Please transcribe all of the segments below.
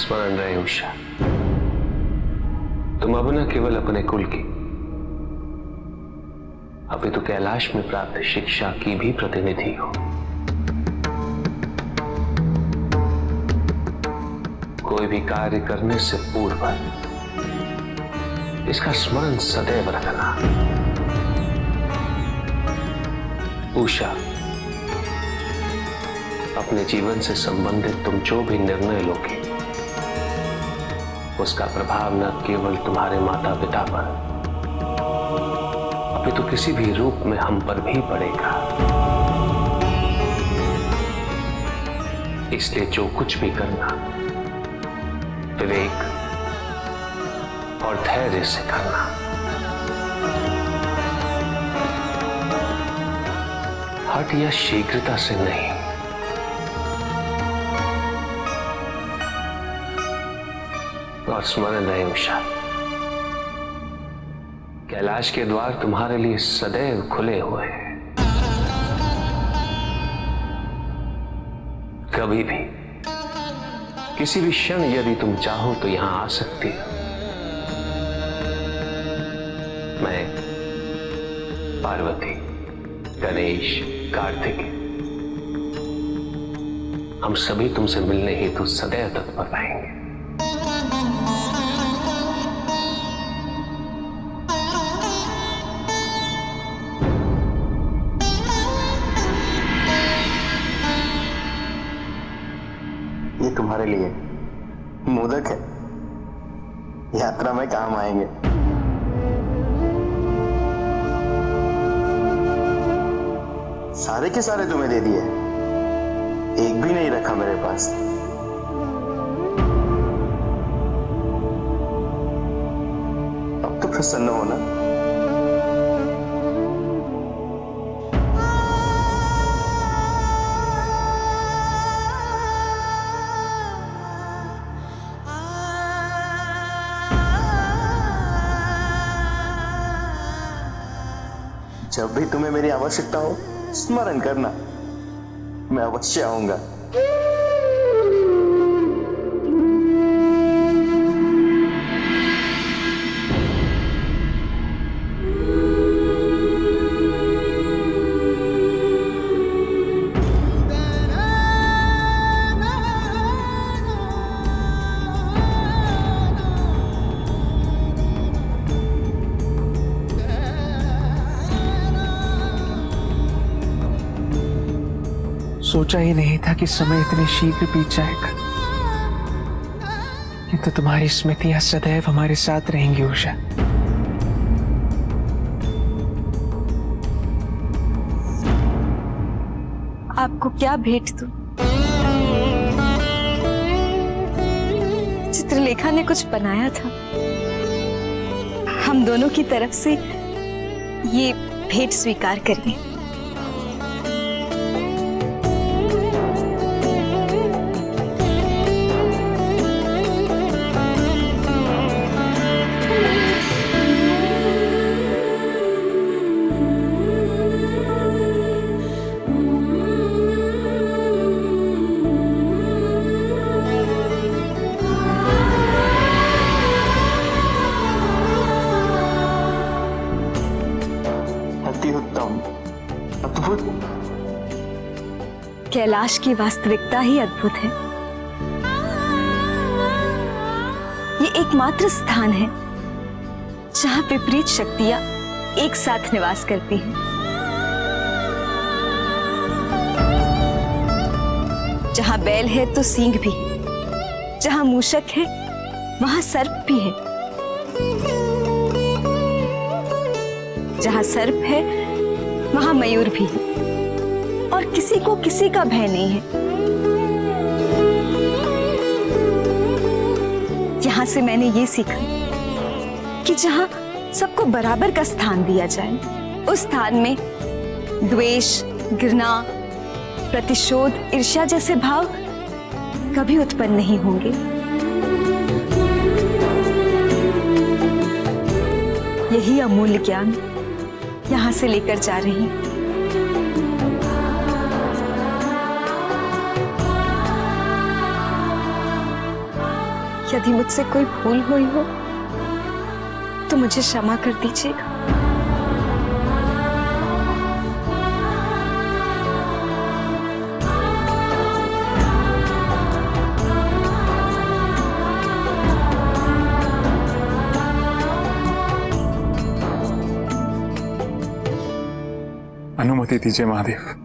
स्मरण रहे उषा, तुम अब न केवल अपने कुल की, अभी तो कैलाश में प्राप्त शिक्षा की भी प्रतिनिधि हो। कोई भी कार्य करने से पूर्व इसका स्मरण सदैव रखना। उषा, अपने जीवन से संबंधित तुम जो भी निर्णय लोगे उसका प्रभाव न केवल तुम्हारे माता पिता पर, अभी तो किसी भी रूप में हम पर भी पड़ेगा। इसलिए जो कुछ भी करना विवेक और धैर्य से करना। हठ या शीघ्रता से नहीं। और स्मरण रहे उषा, कैलाश के द्वार तुम्हारे लिए सदैव खुले हुए हैं। कभी भी किसी भी क्षण यदि तुम चाहो तो यहां आ सकती हो। मैं, पार्वती, गणेश, कार्तिक, हम सभी तुमसे मिलने हेतु सदैव तत्पर रहेंगे। ये तुम्हारे लिए मोदक है, यात्रा में काम आएंगे। सारे के सारे तुम्हें दे दिए, एक भी नहीं रखा मेरे पास। अब तो प्रसन्न हो ना? जब भी तुम्हें मेरी आवश्यकता हो स्मरण करना, मैं अवश्य आऊंगा। सोचा ही नहीं था कि समय इतने शीघ्र बीत जाएगा, किंतु तुम्हारी स्मृतियां सदैव हमारे साथ रहेंगी उषा। आपको क्या भेंट दूं? चित्रलेखा ने कुछ बनाया था, हम दोनों की तरफ से ये भेंट स्वीकार करिए। कैलाश की वास्तविकता ही अद्भुत है। ये एकमात्र स्थान है जहां विपरीत शक्तियां एक साथ निवास करती हैं। जहां बैल है तो सींग भी है, जहां मूषक है वहां सर्प भी है, जहां सर्प है वहां मयूर भी है, और किसी को किसी का भय नहीं है। यहां से मैंने ये सीखा कि जहां सबको बराबर का स्थान दिया जाए, उस स्थान में द्वेष, घृणा, प्रतिशोध, ईर्ष्या जैसे भाव कभी उत्पन्न नहीं होंगे। यही अमूल्य ज्ञान यहां से लेकर जा रही हूं। यदि मुझसे कोई भूल हुई हो तो मुझे क्षमा कर दीजिएगा। अनुमति दीजिए महादेव।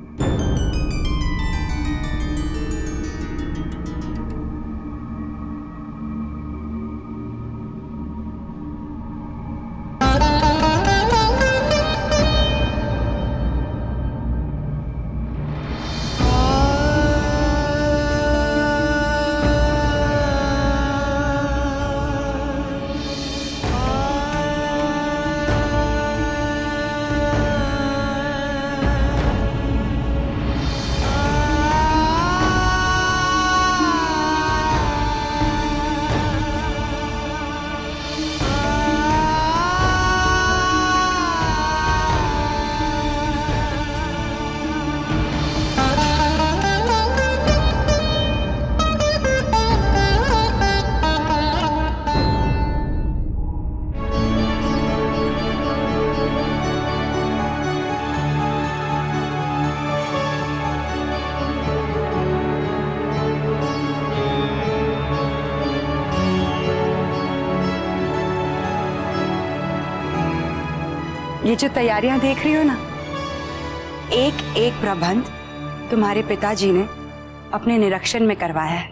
ये जो तैयारियां देख रही हो ना, एक एक प्रबंध तुम्हारे पिताजी ने अपने निरीक्षण में करवाया है।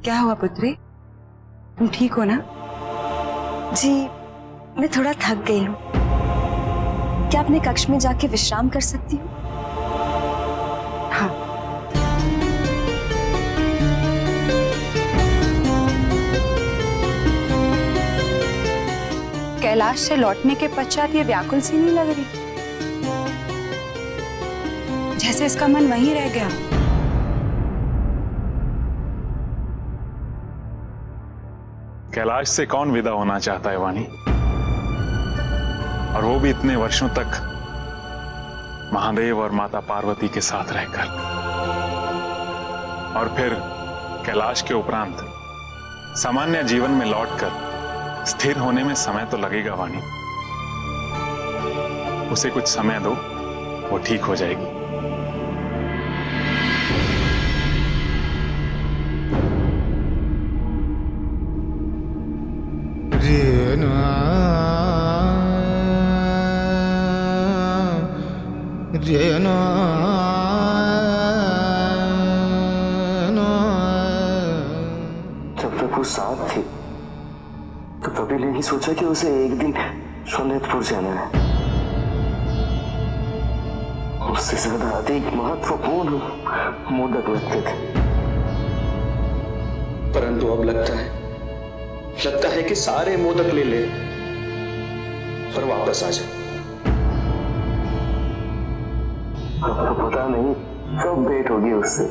क्या हुआ पुत्री, तुम ठीक हो ना? जी, मैं थोड़ा थक गई हूँ। क्या अपने कक्ष में जाके विश्राम कर सकती हूँ? हाँ। कैलाश से लौटने के पश्चात ये व्याकुल सी नहीं लग रही, जैसे इसका मन वहीं रह गया। कैलाश से कौन विदा होना चाहता है वाणी, और वो भी इतने वर्षों तक महादेव और माता पार्वती के साथ रहकर। और फिर कैलाश के उपरांत सामान्य जीवन में लौटकर स्थिर होने में समय तो लगेगा वाणी। उसे कुछ समय दो, वो ठीक हो जाएगी। जब तक वो साथ थी तो कभी नहीं सोचा कि उसे एक दिन सोनेतपुर जाना है। उससे ज्यादा अधिक महत्वपूर्ण मोदक लगते थे, परंतु अब लगता है कि सारे मोदक ले ले पर वापस आ जाए। अब तो पता नहीं कब भेंट होगी उससे।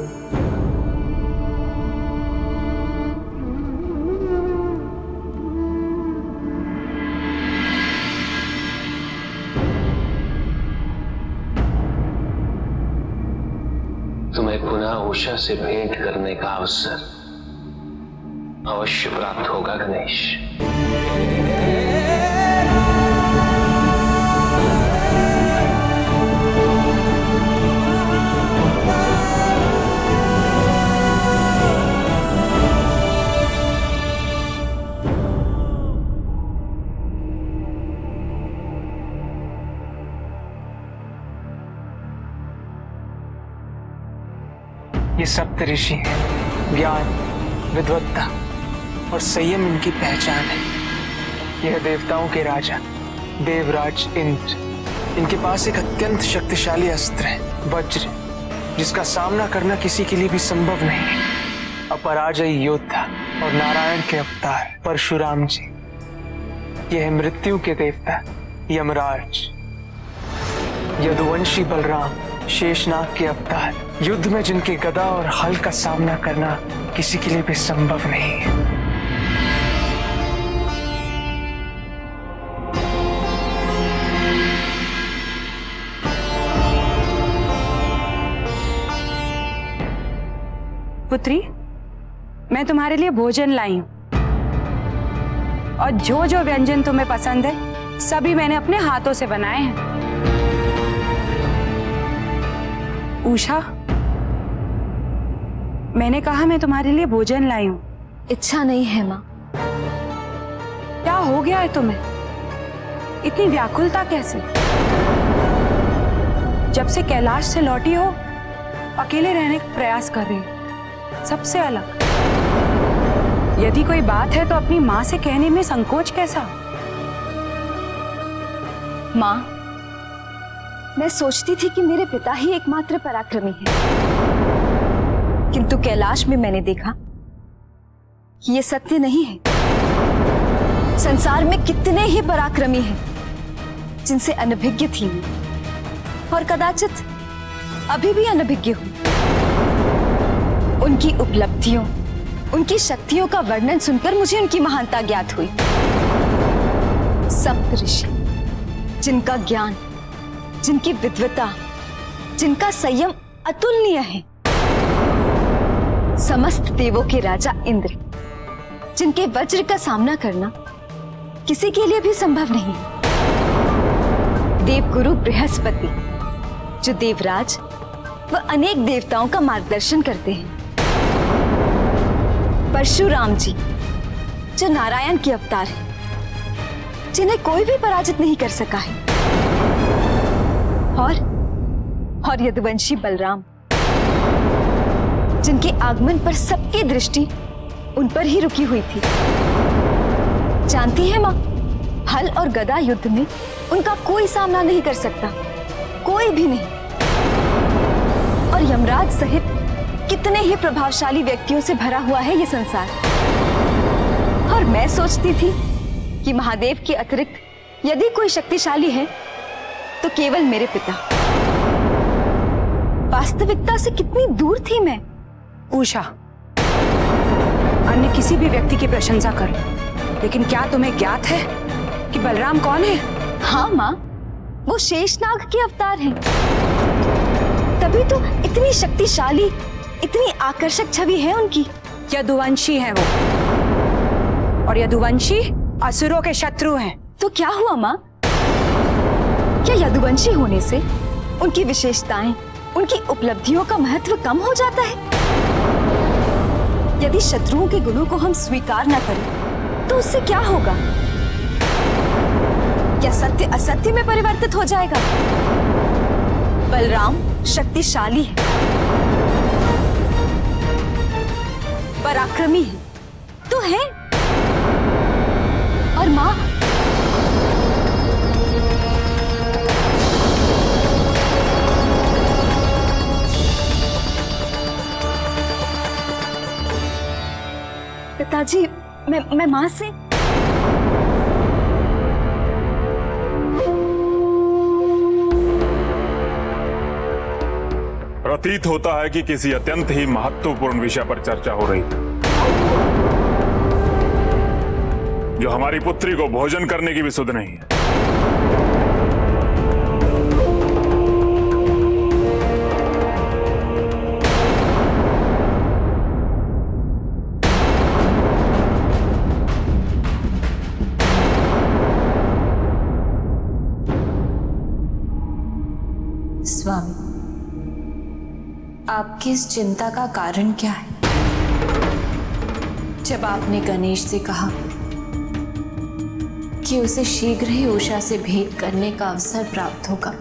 तुम्हें पुनः उषा से भेंट करने का अवसर अवश्य प्राप्त होगा गणेश। ये सप्तऋषि हैं। ज्ञान, विद्वत्ता और संयम इनकी पहचान है। यह देवताओं के राजा देवराज इंद्र, इनके पास एक अत्यंत शक्तिशाली अस्त्र है, वज्र, जिसका सामना करना किसी के लिए भी संभव नहीं है। अपराजयी योद्धा और नारायण के अवतार परशुराम जी। यह है मृत्यु के देवता यमराज। यदुवंशी बलराम शेषनाग के अवतार, युद्ध में जिनके गदा और हल का सामना करना किसी के लिए भी संभव नहीं है। पुत्री, मैं तुम्हारे लिए भोजन लाई हूं और जो जो व्यंजन तुम्हें पसंद है सभी मैंने अपने हाथों से बनाए हैं। उषा, मैंने कहा मैं तुम्हारे लिए भोजन लाई हूं। इच्छा नहीं है माँ। क्या हो गया है तुम्हें? इतनी व्याकुलता कैसे? जब से कैलाश से लौटी हो अकेले रहने का प्रयास कर रही हो, सबसे अलग। यदि कोई बात है तो अपनी माँ से कहने में संकोच कैसा? माँ, मैं सोचती थी कि मेरे पिता ही एकमात्र पराक्रमी हैं, किंतु कैलाश में मैंने देखा कि ये सत्य नहीं है। संसार में कितने ही पराक्रमी हैं जिनसे अनभिज्ञ थी मैं, और कदाचित अभी भी अनभिज्ञ हूं। उनकी उपलब्धियों, उनकी शक्तियों का वर्णन सुनकर मुझे उनकी महानता ज्ञात हुई। सप्त ऋषि, जिनका ज्ञान, जिनकी विद्वता, जिनका संयम अतुलनीय है। समस्त देवों के राजा इंद्र, जिनके वज्र का सामना करना किसी के लिए भी संभव नहीं है। देवगुरु बृहस्पति, जो देवराज व अनेक देवताओं का मार्गदर्शन करते हैं। परशुराम जी, जो नारायण के अवतार हैं, जिन्हें कोई भी पराजित नहीं कर सका है। और यदुवंशी बलराम, जिनके आगमन पर सबकी दृष्टि उन पर ही रुकी हुई थी। जानती है माँ, हल और गदा युद्ध में उनका कोई सामना नहीं कर सकता, कोई भी नहीं। और यमराज सहित कितने ही प्रभावशाली व्यक्तियों से भरा हुआ है ये संसार। और मैं सोचती थी कि महादेव के अतिरिक्त यदि कोई शक्तिशाली है तो केवल मेरे पिता। वास्तविकता से कितनी दूर थी मैं। उषा, अन्य किसी भी व्यक्ति की प्रशंसा कर, लेकिन क्या तुम्हें ज्ञात है कि बलराम कौन है? हाँ माँ, वो शेषनाग के अवतार हैं। तभी तो इतनी शक्तिशाली, इतनी आकर्षक छवि है उनकी। यदुवंशी है वो, और यदुवंशी असुरों के शत्रु हैं। तो क्या हुआ माँ? क्या यदुवंशी होने से उनकी विशेषताएं, उनकी उपलब्धियों का महत्व कम हो जाता है? यदि शत्रुओं के गुणों को हम स्वीकार न करें तो उससे क्या होगा? क्या सत्य असत्य में परिवर्तित हो जाएगा? बलराम शक्तिशाली है, पराक्रमी है तो है। और माँ, पिताजी, मैं माँ से प्रतीत होता है कि किसी अत्यंत ही महत्वपूर्ण विषय पर चर्चा हो रही है, जो हमारी पुत्री को भोजन करने की भी सुध नहीं है। स्वामी, आपकी इस चिंता का कारण क्या है? जब आपने गणेश से कहा कि उसे शीघ्र ही उषा से भेंट करने का अवसर प्राप्त होगा,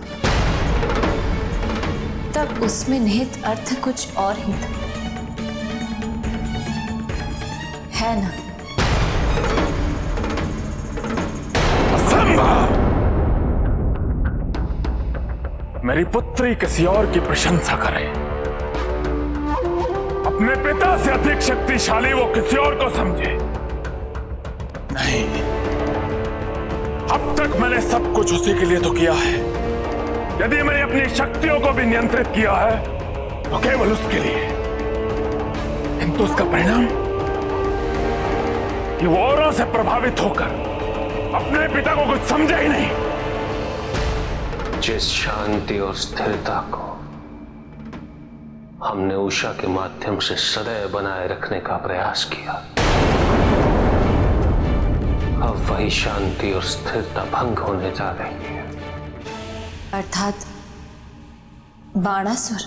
तब उसमें निहित अर्थ कुछ और ही था, है ना? असंभव! मेरी पुत्री किसी और की प्रशंसा करे, अपने पिता से अधिक शक्तिशाली वो किसी और को समझे। नहीं, अब तक मैंने सब कुछ उसी के लिए तो किया है। यदि मैंने अपनी शक्तियों को भी नियंत्रित किया है तो केवल उसके लिए, किंतु उसका परिणाम कि वो औरों से प्रभावित होकर अपने पिता को कुछ समझा ही नहीं। जिस शांति और स्थिरता को हमने उषा के माध्यम से सदैव बनाए रखने का प्रयास किया, अब वही शांति और स्थिरता भंग होने जा रही है। अर्थात बाणासुर।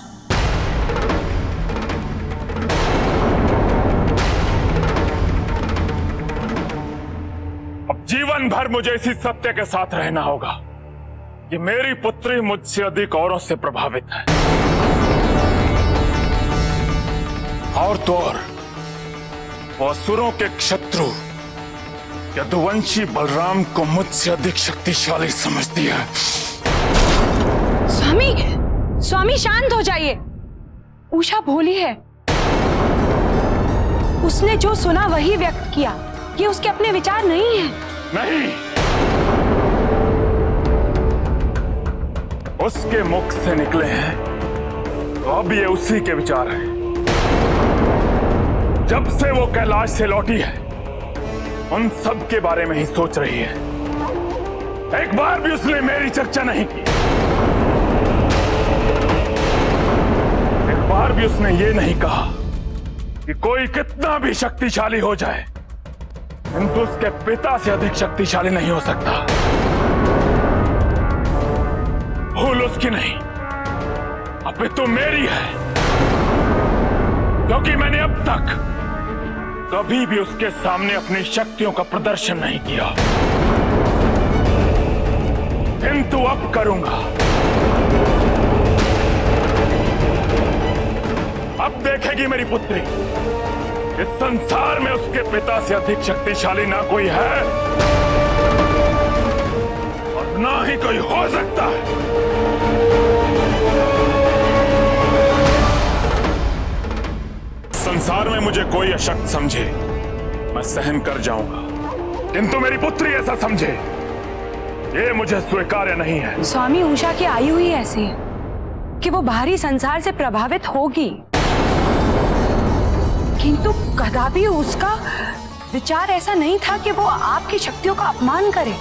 अब जीवन भर मुझे इसी सत्य के साथ रहना होगा कि मेरी पुत्री मुझसे अधिक औरों से प्रभावित है, और तो और वो असुरों के शत्रु यदुवंशी बलराम को मुझसे अधिक शक्तिशाली समझती है। स्वामी, स्वामी शांत हो जाइए। उषा भोली है, उसने जो सुना वही व्यक्त किया, ये उसके अपने विचार नहीं है। नहीं, उसके मुख से निकले हैं तो अब ये उसी के विचार हैं। जब से वो कैलाश से लौटी है उन सब के बारे में ही सोच रही है। एक बार भी उसने मेरी चर्चा नहीं की, एक बार भी उसने ये नहीं कहा कि कोई कितना भी शक्तिशाली हो जाए किंतु उसके पिता से अधिक शक्तिशाली नहीं हो सकता। भूल उसकी नहीं, अपितु मेरी है, क्योंकि मैंने अब तक कभी भी उसके सामने अपनी शक्तियों का प्रदर्शन नहीं किया, किंतु अब करूंगा। अब देखेगी मेरी पुत्री, इस संसार में उसके पिता से अधिक शक्तिशाली ना कोई है और ना ही कोई हो सकता है। संसार में मुझे कोई अशक्त समझे मैं सहन कर जाऊंगा, किंतु मेरी पुत्री ऐसा समझे ये मुझे स्वीकार्य नहीं है। स्वामी, उषा की आयु ही ऐसी है कि वो बाहरी संसार से प्रभावित होगी, किंतु कदापि उसका विचार ऐसा नहीं था कि वो आपकी शक्तियों का अपमान करे।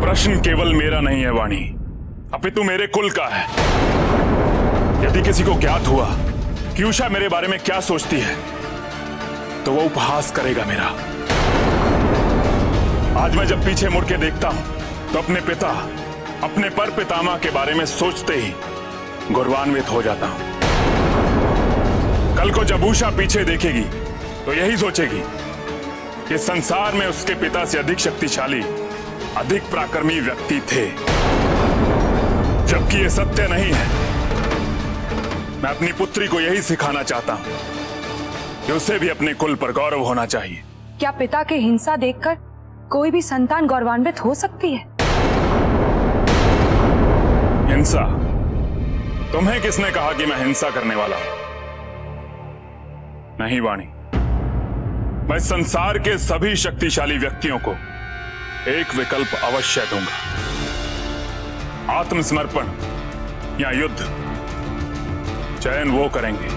प्रश्न केवल मेरा नहीं है वाणी, अपितु मेरे कुल का है। यदि किसी को ज्ञात हुआ कि उषा मेरे बारे में क्या सोचती है तो वो उपहास करेगा मेरा। आज मैं जब पीछे मुड़ के देखता हूं तो अपने पिता, अपने पर पितामह के बारे में सोचते ही गौरवान्वित हो जाता हूं। कल को जब उषा पीछे देखेगी तो यही सोचेगी कि संसार में उसके पिता से अधिक शक्तिशाली, अधिक पराक्रमी व्यक्ति थे, जबकि ये सत्य नहीं है। मैं अपनी पुत्री को यही सिखाना चाहता हूं कि उसे भी अपने कुल पर गौरव होना चाहिए। क्या पिता के हिंसा देखकर कोई भी संतान गौरवान्वित हो सकती है? हिंसा? तुम्हें किसने कहा कि मैं हिंसा करने वाला हूं? नहीं वाणी, मैं संसार के सभी शक्तिशाली व्यक्तियों को एक विकल्प अवश्य दूंगा, आत्मसमर्पण या युद्ध। चयन वो करेंगे।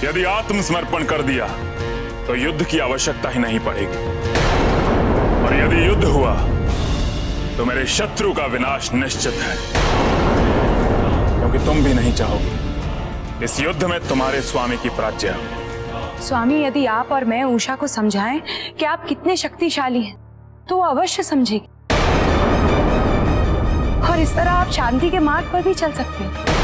यदि आत्मसमर्पण कर दिया तो युद्ध की आवश्यकता ही नहीं पड़ेगी, और यदि युद्ध हुआ तो मेरे शत्रु का विनाश निश्चित है, क्योंकि तुम भी नहीं चाहोगे इस युद्ध में तुम्हारे स्वामी की पराजय हो। स्वामी, यदि आप और मैं उषा को समझाएं कि आप कितने शक्तिशाली हैं तो वो अवश्य समझेगी, और इस तरह आप शांति के मार्ग पर भी चल सकते हैं।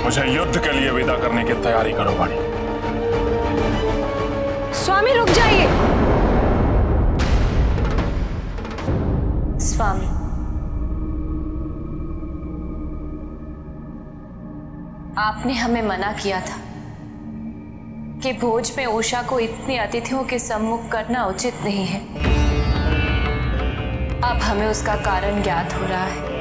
मुझे युद्ध के लिए विदा करने की तैयारी करो वाणी। स्वामी, रुक जाइए। स्वामी, आपने हमें मना किया था कि भोज में उषा को इतने अतिथियों के सम्मुख करना उचित नहीं है। अब हमें उसका कारण ज्ञात हो रहा है।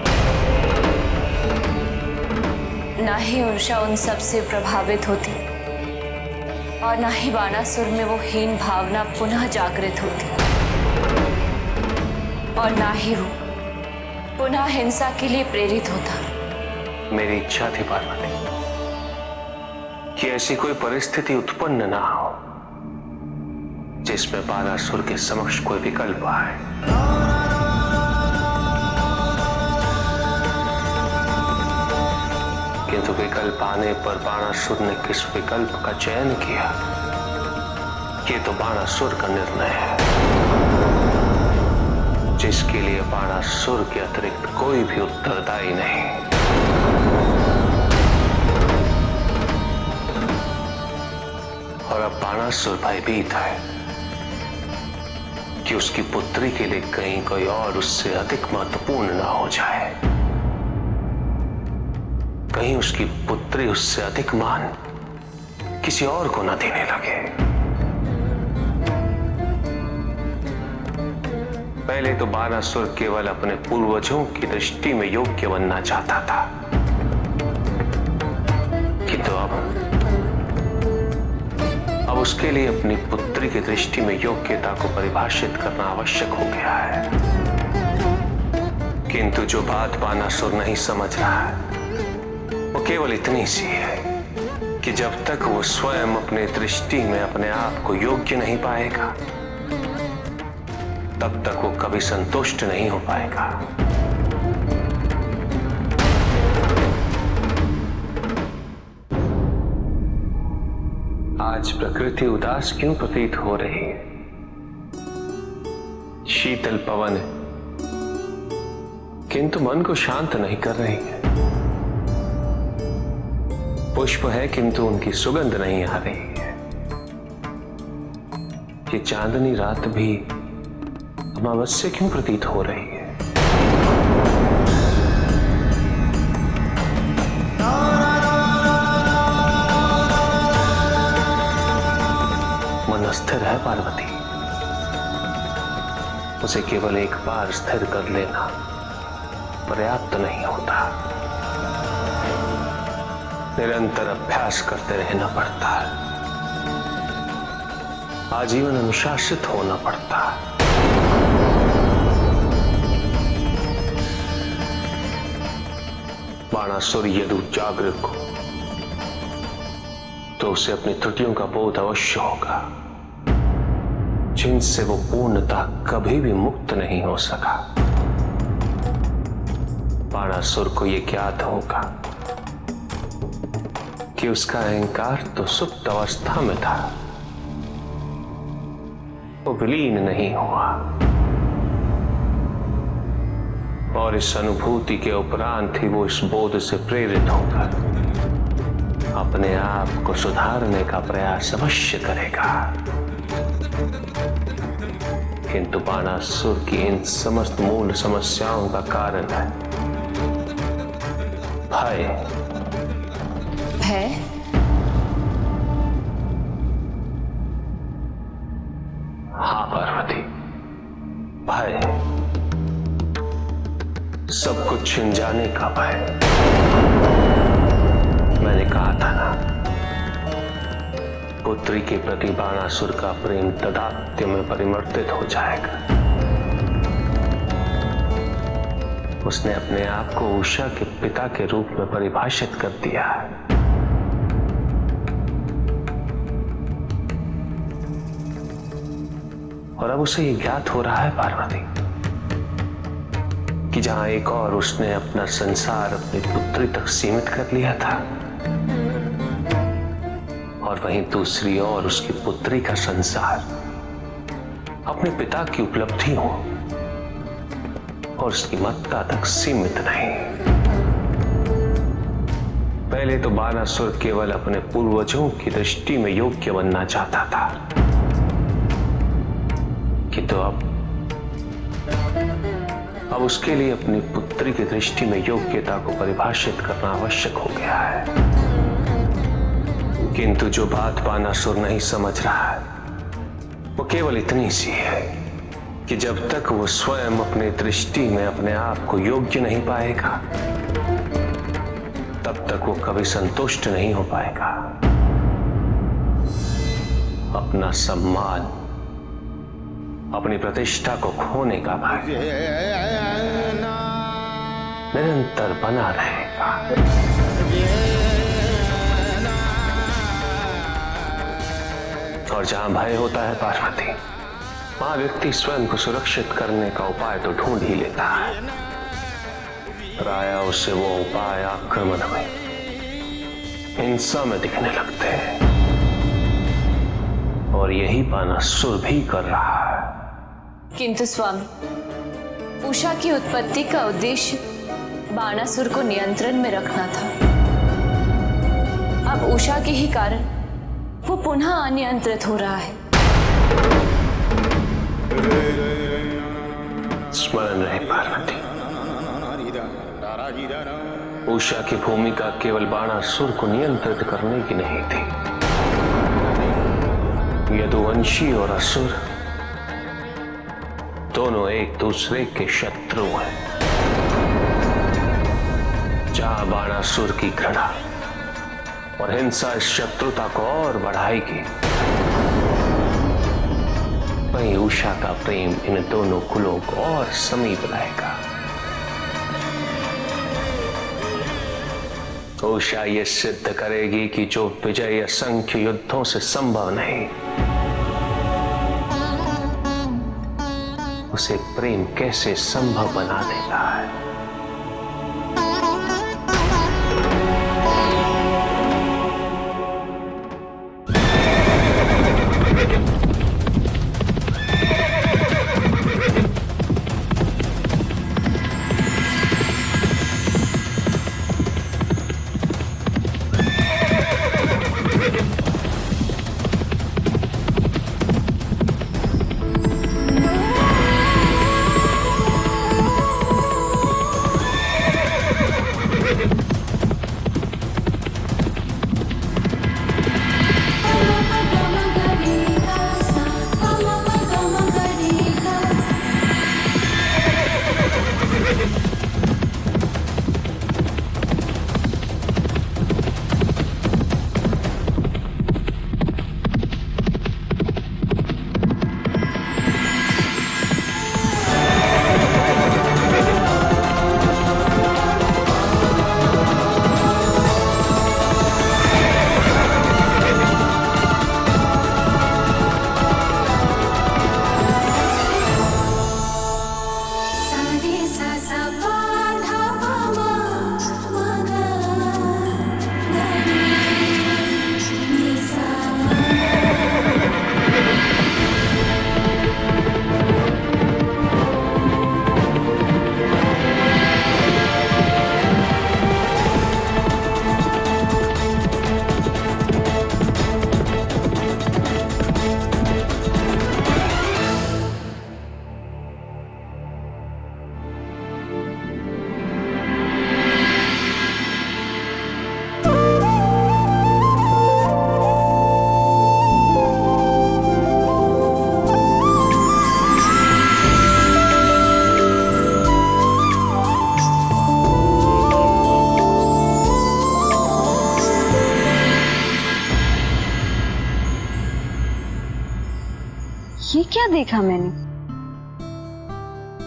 ना ही उषा उन सब से प्रभावित होती और ना ही बाणासुर में वो हीन भावना पुनः जागृत होती, और ना ही वो पुनः हिंसा के लिए प्रेरित होता। मेरी इच्छा थी पार्वती कि ऐसी कोई परिस्थिति उत्पन्न ना हो जिसमें बाणासुर के समक्ष कोई विकल्प आए। किंतु विकल्प आने पर बाणासुर ने किस विकल्प का चयन किया, ये तो बाणासुर का निर्णय है, जिसके लिए बाणासुर के अतिरिक्त कोई भी उत्तरदायी नहीं। और अब बाणासुर भयभीत है कि उसकी पुत्री के लिए कहीं कोई और उससे अधिक महत्वपूर्ण ना हो जाए, कहीं उसकी पुत्री उससे अधिक मान किसी और को न देने लगे। पहले तो बाणासुर केवल अपने पूर्वजों की दृष्टि में योग्य बनना चाहता था, किंतु अब उसके लिए अपनी पुत्री की दृष्टि में योग्यता को परिभाषित करना आवश्यक हो गया है। किंतु जो बात बाणासुर नहीं समझ रहा है वो केवल इतनी सी है कि जब तक वो स्वयं अपनी दृष्टि में अपने आप को योग्य नहीं पाएगा, तब तक वो कभी संतुष्ट नहीं हो पाएगा। आज प्रकृति उदास क्यों प्रतीत हो रही है? शीतल पवन है, किंतु मन को शांत नहीं कर रही है। पुष्प है, किंतु उनकी सुगंध नहीं आ रही है। ये चांदनी रात भी अमावस्या क्यों प्रतीत हो रही है? मन अस्थिर है पार्वती, उसे केवल एक बार स्थिर कर लेना पर्याप्त नहीं होता, निरंतर अभ्यास करते रहना पड़ता है, आजीवन अनुशासित होना पड़ता है। बाणासुर यदि जागृत हो तो उसे अपनी त्रुटियों का बोध अवश्य होगा, जिनसे वो पूर्णतः कभी भी मुक्त नहीं हो सका। बाणासुर को यह ज्ञात होगा कि उसका अहंकार तो सुप्त अवस्था में था, वो विलीन नहीं हुआ, और इस अनुभूति के उपरांत ही वो इस बोध से प्रेरित होकर अपने आप को सुधारने का प्रयास अवश्य करेगा। किंतु बाणासुर की इन समस्त मूल समस्याओं का कारण है भय। भय? हाँ पार्वती, भय, सब कुछ छिन जाने का भय। मैंने कहा था ना, पुत्री के प्रति बाणासुर का प्रेम तदात्म्य में परिवर्तित हो जाएगा। उसने अपने आप को उषा के पिता के रूप में परिभाषित कर दिया है। और अब उसे यह ज्ञात हो रहा है पार्वती कि जहां एक और उसने अपना संसार अपनी पुत्री तक सीमित कर लिया था, और वहीं दूसरी ओर उसकी पुत्री का संसार अपने पिता की उपलब्धि हो और उसकी मत्ता तक सीमित नहीं। पहले तो बाणासुर केवल अपने पूर्वजों की दृष्टि में योग्य बनना चाहता था, कि तो अब उसके लिए अपनी पुत्री की दृष्टि में योग्यता को परिभाषित करना आवश्यक हो गया है। किंतु जो बात बाणासुर नहीं समझ रहा है वो केवल इतनी सी है कि जब तक वो स्वयं अपनी दृष्टि में अपने आप को योग्य नहीं पाएगा, तब तक वो कभी संतुष्ट नहीं हो पाएगा। अपना सम्मान, अपनी प्रतिष्ठा को खोने का भय निरंतर बना रहेगा। और जहां भय होता है पार्वती, वहां व्यक्ति स्वयं को सुरक्षित करने का उपाय तो ढूंढ ही लेता है। प्रायः उसे वो उपाय आक्रमण में, हिंसा में दिखने लगते हैं, और यही बानासुर भी कर रहा है। किंतु स्वामी, उषा की उत्पत्ति का उद्देश्य बाणासुर को नियंत्रण में रखना था। अब उषा के ही कारण वो पुनः अनियंत्रित हो रहा है। स्मरण रहे पार्वती, उषा की भूमिका केवल बाणासुर को नियंत्रित करने की नहीं थी। यदुवंशी और असुर दोनों एक दूसरे के शत्रु हैं। जहां बाणासुर की घृणा और हिंसा इस शत्रुता को और बढ़ाएगी, वहीं उषा का प्रेम इन दोनों कुलों को और समीप लाएगा। उषा ये सिद्ध करेगी कि जो विजय असंख्य युद्धों से संभव नहीं, उसे प्रेम कैसे संभव बना देता है। ये क्या देखा मैंने,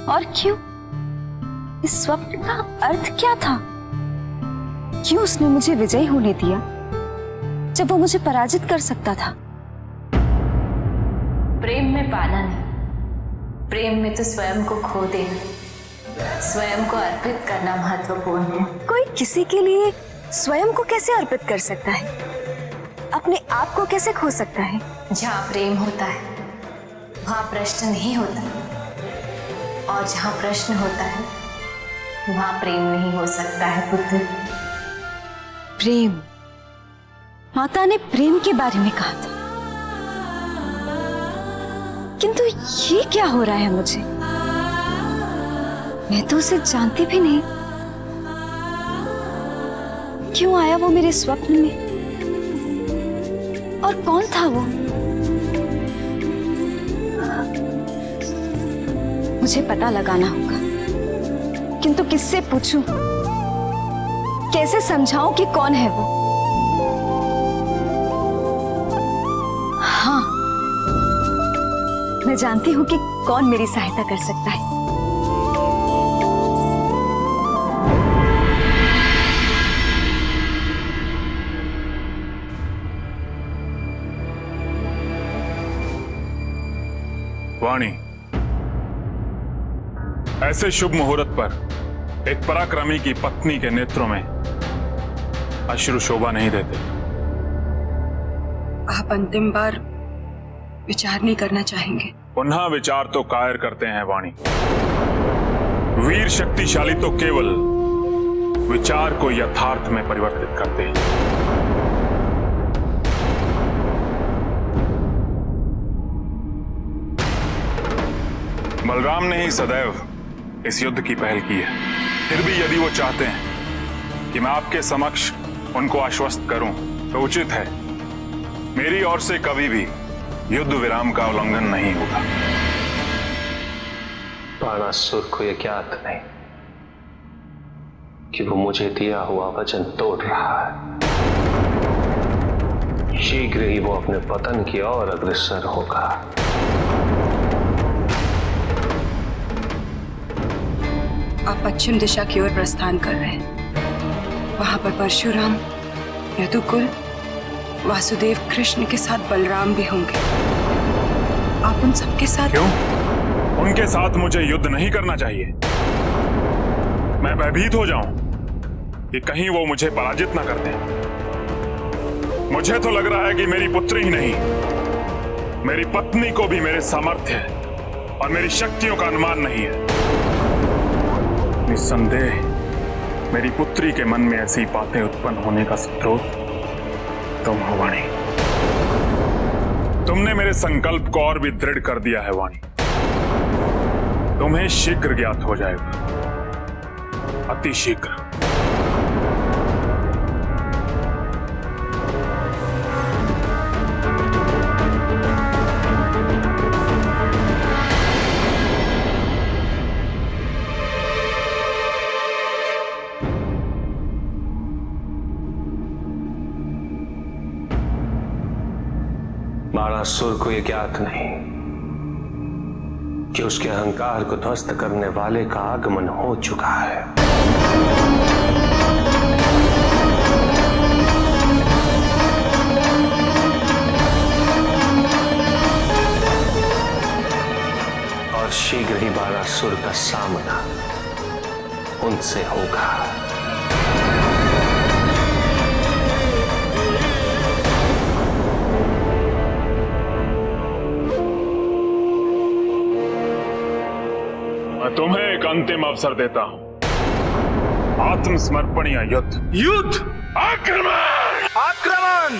और क्यों? इस स्वप्न का अर्थ क्या था? क्यों उसने मुझे विजयी होने दिया जब वो मुझे पराजित कर सकता था? प्रेम में पाना नहीं, प्रेम में तो स्वयं को खो देना, स्वयं को अर्पित करना महत्वपूर्ण है। कोई किसी के लिए स्वयं को कैसे अर्पित कर सकता है? अपने आप को कैसे खो सकता है? जहाँ प्रेम होता है वहाँ प्रश्न नहीं होता, और जहाँ प्रश्न होता है वहाँ प्रेम नहीं हो सकता है पुत्र। प्रेम, माता ने प्रेम के बारे में कहा था, किंतु ये क्या हो रहा है मुझे? मैं तो उसे जानती भी नहीं। क्यों आया वो मेरे स्वप्न में, और कौन था वो? मुझे पता लगाना होगा, किंतु किससे पूछूं? कैसे समझाऊं कि कौन है वो? हाँ, जानती हूँ कि कौन मेरी सहायता कर सकता है। वाणी, ऐसे शुभ मुहूर्त पर एक पराक्रमी की पत्नी के नेत्रों में अश्रु शोभा नहीं देते। आप अंतिम बार विचार नहीं करना चाहेंगे? पुनः विचार तो कायर करते हैं वाणी। वीर शक्तिशाली तो केवल विचार को यथार्थ में परिवर्तित करते हैं। बलराम ने ही सदैव इस युद्ध की पहल की है। फिर भी यदि वो चाहते हैं कि मैं आपके समक्ष उनको आश्वस्त करूं, तो उचित है मेरी ओर से कभी भी युद्ध विराम का उल्लंघन नहीं होगा। बाणासुर को यह ज्ञात नहीं कि वो मुझे दिया हुआ वचन तोड़ रहा है। शीघ्र ही वो अपने पतन की ओर अग्रसर होगा। आप पश्चिम दिशा की ओर प्रस्थान कर रहे हैं। वहां पर परशुराम, यदुकुल, वासुदेव, कृष्ण के साथ बलराम भी होंगे। आप उन सबके साथ क्यों? उनके साथ मुझे युद्ध नहीं करना चाहिए। मैं भयभीत हो जाऊं कि कहीं वो मुझे पराजित ना कर दें। मुझे तो लग रहा है कि मेरी पुत्री ही नहीं, मेरी पत्नी को भी मेरे सामर्थ्य और मेरी शक्तियों का अनुमान नहीं है। निस्संदेह मेरी पुत्री के मन में ऐसी बातें उत्पन्न होने का स्रोत तुम हो वाणी। तुमने मेरे संकल्प को और भी दृढ़ कर दिया है वाणी। तुम्हें शीघ्र ज्ञात हो जाएगा, अति शीघ्र। बाणासुर को यह ज्ञात नहीं कि उसके अहंकार को ध्वस्त करने वाले का आगमन हो चुका है। और शीघ्र ही बाणासुर का सामना उनसे होगा। मैं तुम्हें एक अंतिम अवसर देता हूं। आत्मसमर्पण या युद्ध। युद्ध! आक्रमण! आक्रमण!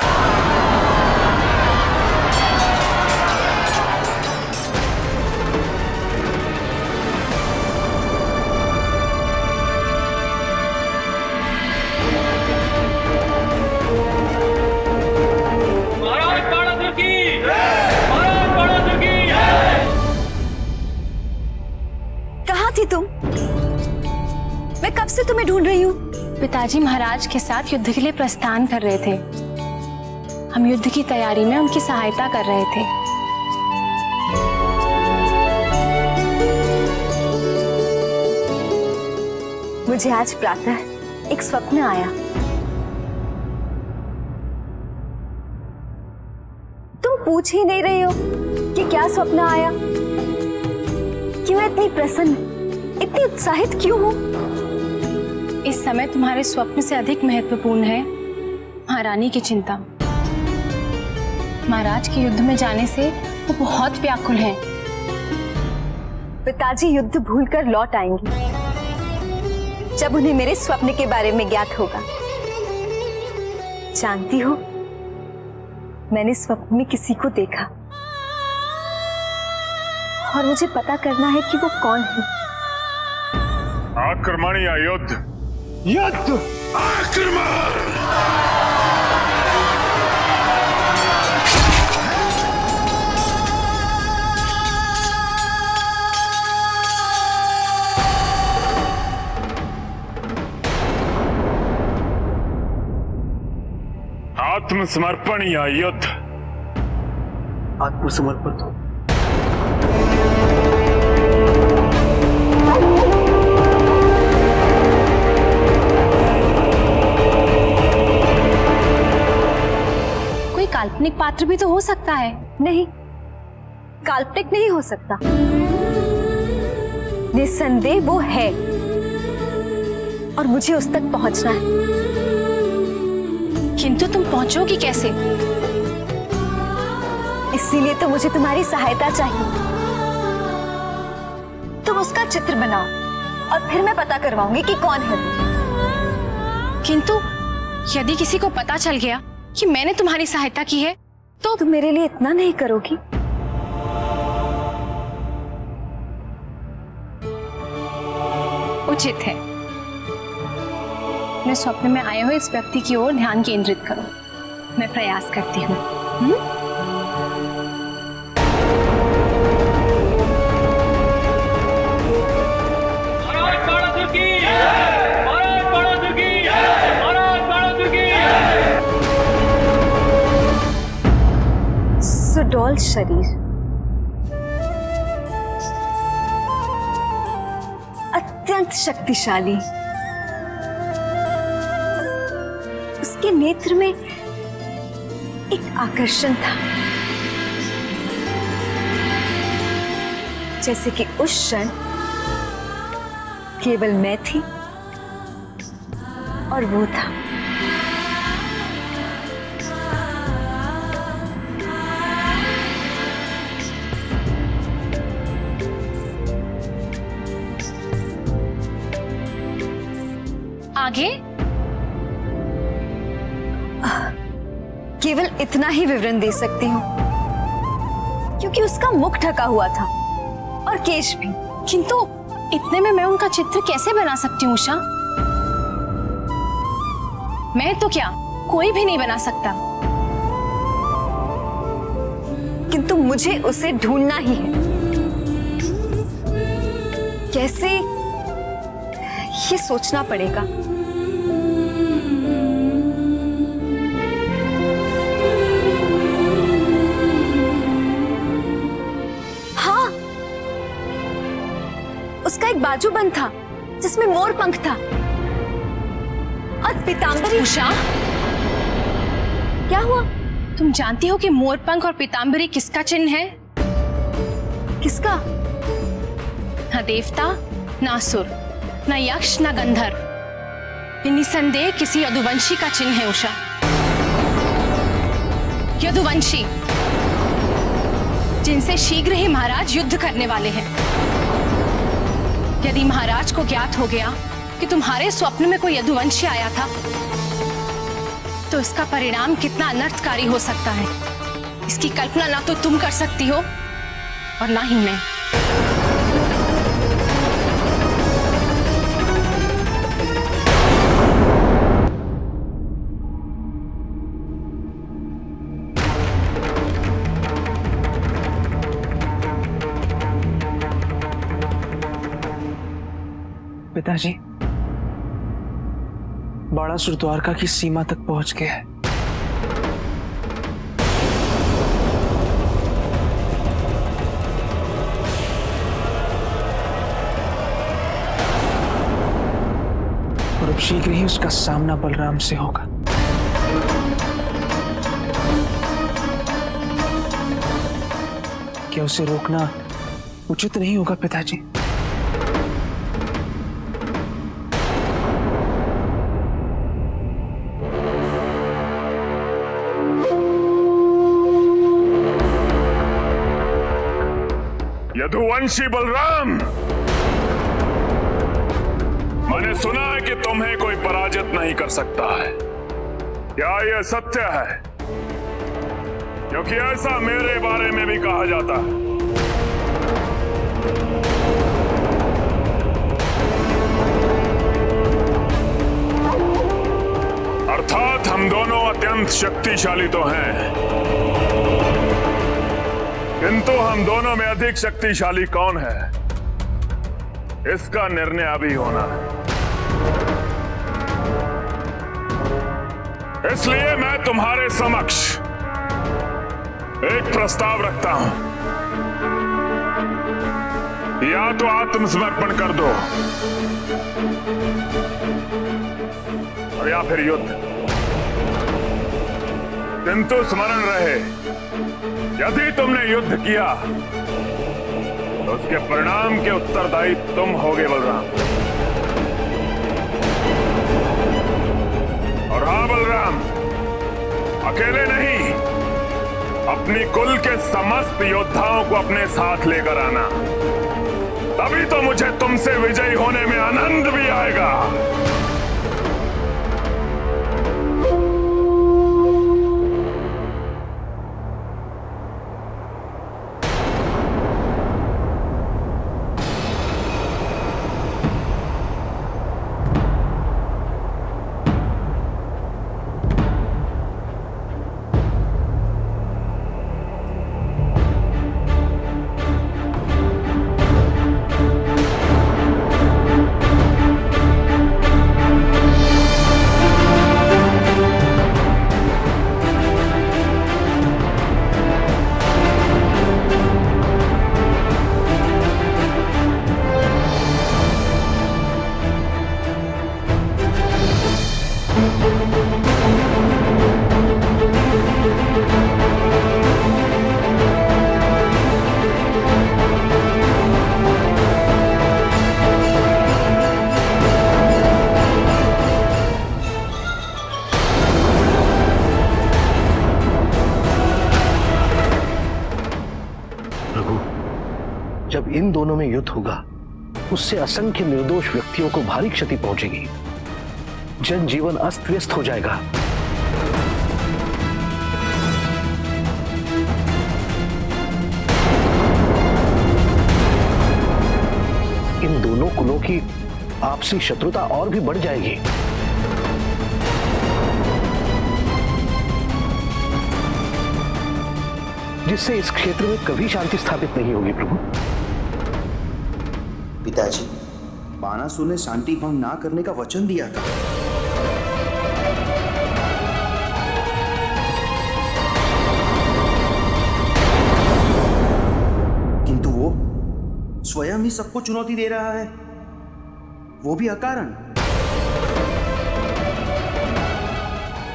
थी तुम? मैं कब से तुम्हें ढूंढ रही हूँ। पिताजी महाराज के साथ युद्ध के लिए प्रस्थान कर रहे थे। हम युद्ध की तैयारी में उनकी सहायता कर रहे थे। मुझे आज प्रातः एक स्वप्न आया। तुम पूछ ही नहीं रही हो कि क्या स्वप्न आया। क्यों इतनी प्रसन्न, इतनी उत्साहित क्यों हो? इस समय तुम्हारे स्वप्न से अधिक महत्वपूर्ण है महारानी की चिंता। महाराज के युद्ध में जाने से वो बहुत व्याकुल हैं। पिताजी युद्ध भूलकर लौट आएंगे जब उन्हें मेरे स्वप्न के बारे में ज्ञात होगा। जानती हो, मैंने स्वप्न में किसी को देखा और मुझे पता करना है कि वो कौन है। आक्रमण या युद्ध? युद्ध! आक्रमण! आत्मसमर्पण या युद्ध? आत्मसमर्पण। काल्पनिक पात्र भी तो हो सकता है। नहीं, काल्पनिक नहीं हो सकता। निसंदेह वो है और मुझे उस तक पहुंचना है। किंतु तुम पहुंचोगी कैसे? इसीलिए तो मुझे तुम्हारी सहायता चाहिए। तुम उसका चित्र बनाओ और फिर मैं पता करवाऊंगी कि कौन है वो। किंतु यदि किसी को पता चल गया कि मैंने तुम्हारी सहायता की है तो तुम मेरे लिए इतना नहीं करोगी? उचित है। मैं स्वप्न में आए हुए इस व्यक्ति की ओर ध्यान केंद्रित करो। मैं प्रयास करती हूँ। सुडौल शरीर, अत्यंत शक्तिशाली, उसके नेत्र में एक आकर्षण था, जैसे कि उस क्षण केवल मैं थी और वो था। आगे केवल इतना ही विवरण दे सकती हूँ, क्योंकि उसका मुख ढका हुआ था और केश भी। किंतु इतने में मैं उनका चित्र कैसे बना सकती हूँ उषा? मैं तो क्या, कोई भी नहीं बना सकता। किंतु मुझे उसे ढूंढना ही है। कैसे, ये सोचना पड़ेगा। हाँ, उसका एक बाजू बंद था जिसमें मोर पंख था और पीतांबरी। उषा, क्या हुआ? तुम जानती हो कि मोर पंख और पीतांबरी किसका चिन्ह है? किसका? न देवता, न असुर, न यक्ष, न गंधर्व। ये निसंदेह किसी यदुवंशी का चिन्ह है उषा। यदुवंशी, जिनसे शीघ्र ही महाराज युद्ध करने वाले हैं। यदि महाराज को ज्ञात हो गया कि तुम्हारे स्वप्न में कोई यदुवंशी आया था, तो इसका परिणाम कितना अनर्थकारी हो सकता है, इसकी कल्पना ना तो तुम कर सकती हो और ना ही मैं। पिताजी, बाणासुर द्वारका की सीमा तक पहुंच गया है। और अब शीघ्र ही उसका सामना बलराम से होगा। क्या उसे रोकना उचित नहीं होगा पिताजी? यदुवंशी बलराम, मैंने सुना है कि तुम्हें कोई पराजित नहीं कर सकता है। क्या यह सत्य है? क्योंकि ऐसा मेरे बारे में भी कहा जाता है। अर्थात हम दोनों अत्यंत शक्तिशाली तो हैं, किंतु हम दोनों में अधिक शक्तिशाली कौन है, इसका निर्णय अभी होना है। इसलिए मैं तुम्हारे समक्ष एक प्रस्ताव रखता हूं। या तो आत्मसमर्पण कर दो और या फिर युद्ध। किंतु स्मरण रहे, यदि तुमने युद्ध किया तो उसके परिणाम के उत्तरदायी तुम होगे बलराम। और हाँ बलराम, अकेले नहीं, अपनी कुल के समस्त योद्धाओं को अपने साथ लेकर आना, तभी तो मुझे तुमसे विजयी होने में आनंद भी आएगा। जब इन दोनों में युद्ध होगा, उससे असंख्य निर्दोष व्यक्तियों को भारी क्षति पहुंचेगी, जनजीवन अस्त व्यस्त हो जाएगा। इन दोनों कुलों की आपसी शत्रुता और भी बढ़ जाएगी। जिससे इस क्षेत्र में कभी शांति स्थापित नहीं होगी प्रभु। पिताजी, बाणासुर ने शांति भंग ना करने का वचन दिया था। किंतु वो स्वयं ही सबको चुनौती दे रहा है, वो भी अकारण।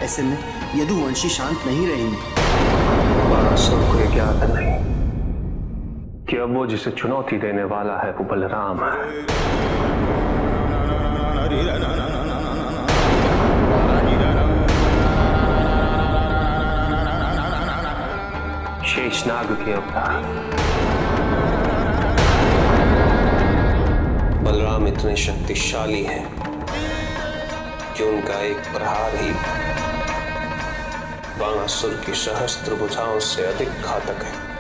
ऐसे में यदुवंशी शांत नहीं रहेंगे। बाणासुर को ये ज्ञात नहीं कि अब वो जिसे चुनौती देने वाला है वो बलराम है। शेषनाग के अवतार बलराम इतने शक्तिशाली हैं कि उनका एक प्रहार ही बाणासुर की सहस्त्र भुजाओं से अधिक घातक है।